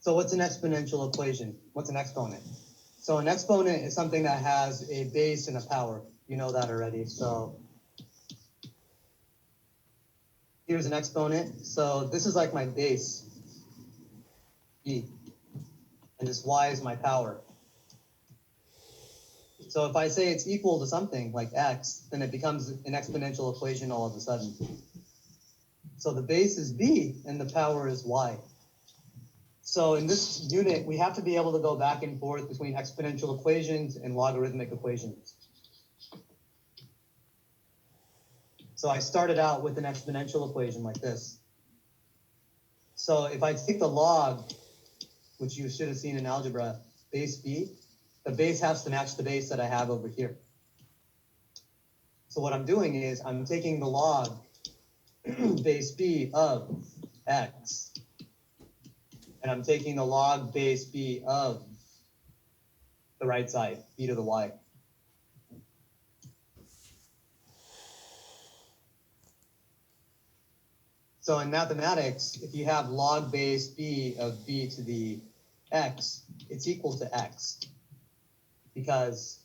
So what's an exponential equation? What's an exponent? So an exponent is something that has a base and a power. You know that already. So here's an exponent. So this is like my base, e, and this y is my power. So if I say it's equal to something like x, then it becomes an exponential equation all of a sudden. So the base is b and the power is y. So in this unit, we have to be able to go back and forth between exponential equations and logarithmic equations. So I started out with an exponential equation like this. So if I take the log, which you should have seen in algebra, base b, the base has to match the base that I have over here. So what I'm doing is I'm taking the log base b of x, and I'm taking the log base b of the right side, b to the y. So in mathematics, if you have log base b of b to the x, it's equal to x, because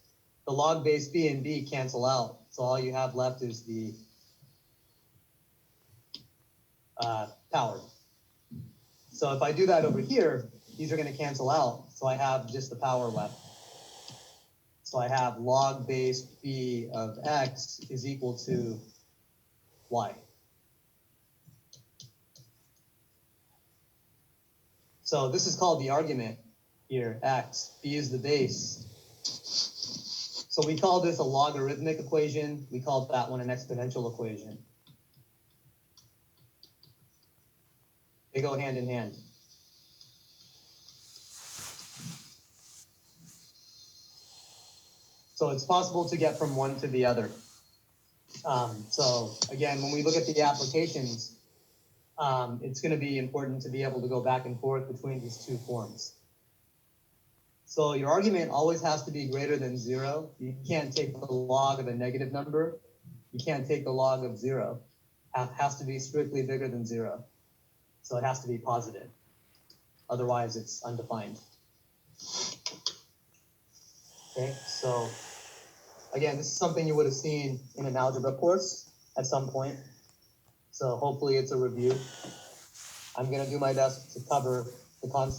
the log base b and b cancel out. So all you have left is the power. So if I do that over here, these are going to cancel out. So I have just the power left. So I have log base b of x is equal to y. So this is called the argument here, x. B is the base. So we call this a logarithmic equation. We call that one an exponential equation. They go hand in hand. So it's possible to get from one to the other. So again, when we look at the applications, it's going to be important to be able to go back and forth between these two forms. So your argument always has to be greater than 0. You can't take the log of a negative number. You can't take the log of 0. It has to be strictly bigger than 0. So it has to be positive. Otherwise, it's undefined. Okay, so again, this is something you would have seen in an algebra course at some point. So hopefully it's a review. I'm going to do my best to cover the concept